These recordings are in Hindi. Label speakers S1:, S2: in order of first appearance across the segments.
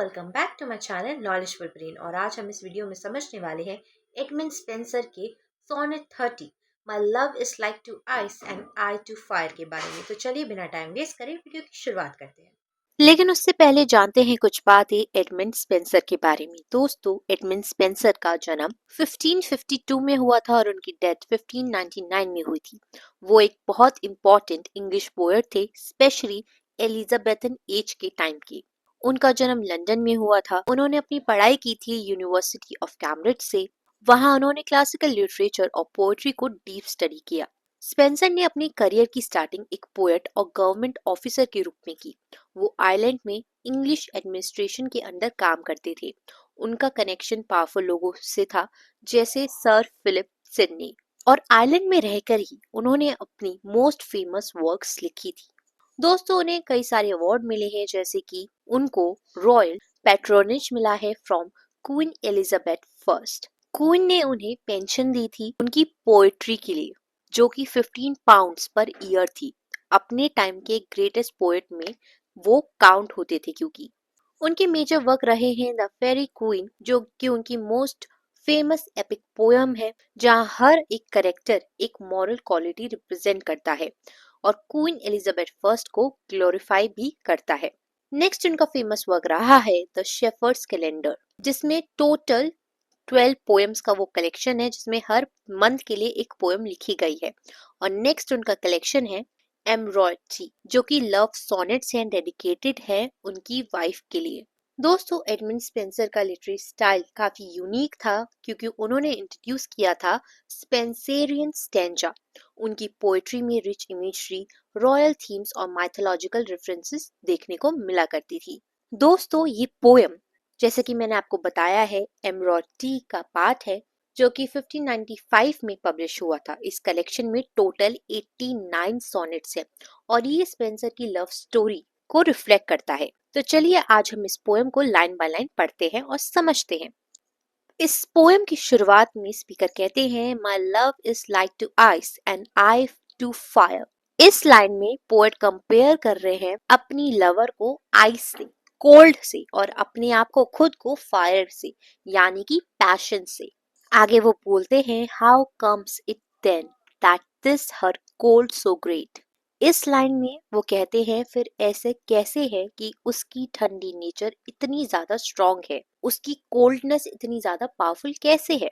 S1: Welcome back to my channel knowledgeful brain. और आज हम इस वीडियो में समझने वाले हैं एडमंड स्पेंसर के sonnet 30 my love is like to ice and I to fire के बारे में। तो चलिए बिना टाइम वेस्ट करे वीडियो की शुरुआत करते हैं।
S2: लेकिन उससे पहले जानते हैं कुछ बातें एडमंड स्पेंसर के बारे में। दोस्तों, एडमंड स्पेंसर का जन्म 1552 में हुआ था और उनकी डेथ 1599 में हुई थी। वो एक बहुत इंपॉर्टेंट इंग्लिश पोएट थे, स्पेशली एलिजाबेथन एज के टाइम के। उनका जन्म लंदन में हुआ था। उन्होंने अपनी पढ़ाई की थी यूनिवर्सिटी ऑफ कैम्ब्रिज से। वहां उन्होंने क्लासिकल लिटरेचर और पोएट्री को डीप स्टडी किया। स्पेंसर ने अपनी करियर की स्टार्टिंग एक पोएट और गवर्नमेंट ऑफिसर के रूप में की। वो आयरलैंड में इंग्लिश एडमिनिस्ट्रेशन के अंदर काम करते थे। उनका कनेक्शन पावरफुल लोगों से था, जैसे सर फिलिप सिडनी, और आयरलैंड में रहकर ही उन्होंने अपनी मोस्ट फेमस वर्क्स लिखी थी। दोस्तों, उन्हें कई सारे अवार्ड मिले हैं, जैसे कि उनको रॉयल पैट्रोनेज मिला है from queen Elizabeth first. Queen ने उन्हें पेंशन दी थी उनकी पोएट्री के लिए, जो कि 15 पाउंड्स पर ईयर थी। अपने टाइम के ग्रेटेस्ट पोएट में वो काउंट होते थे, क्योंकि उनके मेजर वर्क रहे हैं द फेरी क्वीन, जो कि उनकी मोस्ट फेमस एपिक पोयम है, जहां हर एक करेक्टर एक मॉरल क्वालिटी रिप्रेजेंट करता है और क्वीन एलिजाबेथ फर्स्ट को ग्लोरीफाई भी करता है। नेक्स्ट उनका फेमस वर्क रहा है द शेफर्ड्स कैलेंडर, जिसमें टोटल 12 पोएम्स का वो कलेक्शन है, जिसमें हर मंथ के लिए एक पोएम लिखी गई है। और नेक्स्ट उनका कलेक्शन है एम्ब्रॉयडरी, जो कि लव सोनेट्स हैं, डेडिकेटेड है उनकी वाइफ के लिए। दोस्तों, एडमंड स्पेंसर का लिटरेरी स्टाइल काफी यूनिक था, क्योंकि उन्होंने इंट्रोड्यूस किया था स्पेंसेरियन स्टैंजा। उनकी पोएट्री में रिच इमेजरी, रॉयल थीम्स और माइथोलॉजिकल रेफरेंसेस देखने को मिला करती थी। दोस्तों, ये पोएम, जैसे कि मैंने आपको बताया है, एम्ब्रॉयडरी का पार्ट है, जो कि 1595 में पब्लिश हुआ था। इस कलेक्शन में टोटल 89 सोनेट्स हैं और ये स्पेंसर की लव स्टोरी को रिफ्लेक्ट करता है। तो चलिए आज हम इस पोएम को लाइन बाय लाइन पढ़ते हैं और समझते हैं। इस पोएम की शुरुआत में स्पीकर कहते हैं, my love is like to ice and I to fire. इस लाइन में पोएट कंपेयर कर रहे हैं अपनी लवर को आइस से, कोल्ड से, और अपने आप को, खुद को, फायर से, यानी कि पैशन से। आगे वो बोलते हैं, how comes it then that this her cold so great. इस लाइन में वो कहते हैं, फिर ऐसे कैसे है कि उसकी ठंडी नेचर इतनी ज्यादा स्ट्रॉन्ग है, उसकी कोल्डनेस इतनी ज्यादा पावरफुल कैसे है।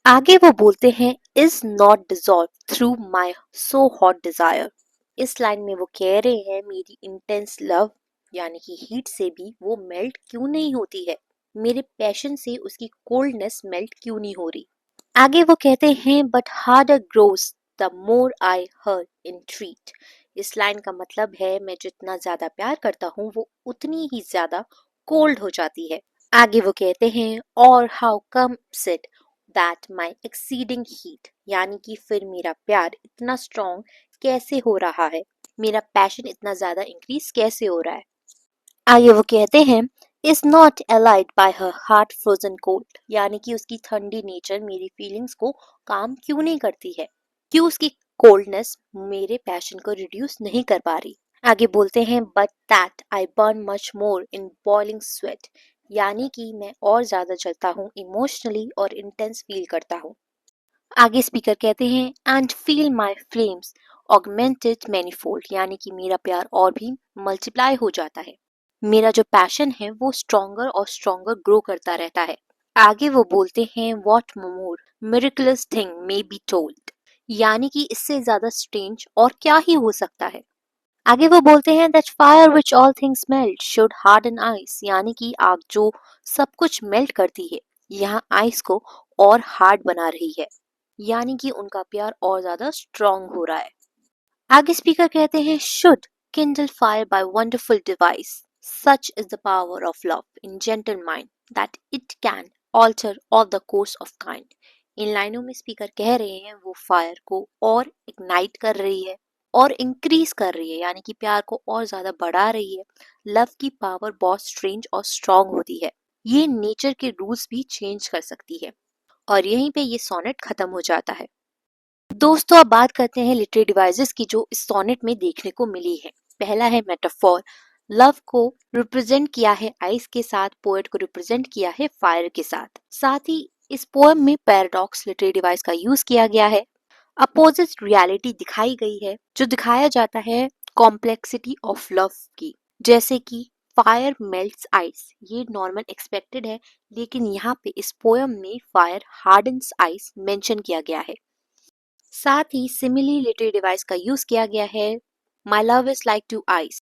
S2: आगे वो बोलते हैं, is not dissolve through my so hot desire. इस लाइन में वो कह रहे हैं, मेरी इंटेंस लव यानी कि हीट से भी वो मेल्ट क्यों नहीं होती है, मेरे पैशन से उसकी कोल्डनेस मेल्ट क्यों नहीं हो रही। आगे वो कहते हैं, but harder grows the more I her entreat. इस लाइन का मतलब है, मैं जितना ज्यादा प्यार करता हूँ वो उतनी ही ज्यादा कोल्ड हो जाती है। आगे वो कहते हैं, और how comes it that my exceeding heat, यानी कि फिर मेरा प्यार इतना स्ट्रॉन्ग कैसे हो रहा है, मेरा पैशन इतना ज्यादा इंक्रीज कैसे हो रहा है। आगे वो कहते हैं, is not allied bye her heart frozen cold, यानी कि उसकी ठंडी नेचर मेरी फीलिंग्स को काम क्यों नहीं करती है, क्यों उसकी कोल्डनेस मेरे पैशन को रिड्यूस नहीं कर पा रही। आगे बोलते हैं, but that I burn much more in boiling sweat, यानी कि मैं और ज्यादा जलता हूँ इमोशनली और इंटेंस फील करता हूँ। आगे स्पीकर कहते हैं, and feel my flames augmented manifold, यानी कि मेरा प्यार और भी मल्टीप्लाई हो जाता है, मेरा जो पैशन है वो स्ट्रॉन्गर और स्ट्रॉन्गर ग्रो करता रहता है। आगे वो बोलते हैं, what more miraculous thing may be told, यानी कि इससे ज्यादा स्ट्रेंज और क्या ही हो सकता है। आगे वो बोलते हैं, that fire which all things melt should harden ice, यानी कि आग जो सब कुछ मेल्ट करती है, यहाँ आइस को और हार्ड बना रही है, यानी कि उनका प्यार और ज्यादा स्ट्रॉन्ग हो रहा है। आगे स्पीकर कहते हैं, should kindle fire by wonderful device. Such is the power of love in gentle mind that it can alter all the course of kind. इन लाइनों में स्पीकर कह रहे हैं वो फायर को और इग्नाइट कर रही है और इंक्रीज कर रही है, यानी कि प्यार को और ज्यादा बढ़ा रही है। लव की पावर बहुत स्ट्रेंज और स्ट्रॉन्ग होती है, ये नेचर के रूल्स भी चेंज कर सकती है। और यहीं पे ये सोनेट खत्म हो जाता है। दोस्तों, अब बात करते हैं लिटरेरी डिवाइसेस की जो इस सोनेट में देखने को मिली है। पहला है मेटाफोर। लव को रिप्रेजेंट किया है आइस के साथ, पोएट को रिप्रेजेंट किया है फायर के साथ। साथ ही इस पोएम में पैराडॉक्स लिटरेरी डिवाइस का यूज किया गया है। अपोजिट रियलिटी दिखाई गई है, जो दिखाया जाता है कॉम्प्लेक्सिटी ऑफ लव की। जैसे कि फायर मेल्ट्स आइस, ये नॉर्मल एक्सपेक्टेड है, लेकिन यहाँ पे इस पोएम में फायर हार्डन्स आइस मेंशन किया गया है। साथ ही सिमिली लिटरेरी डिवाइस का यूज किया गया है, my love is like to ice.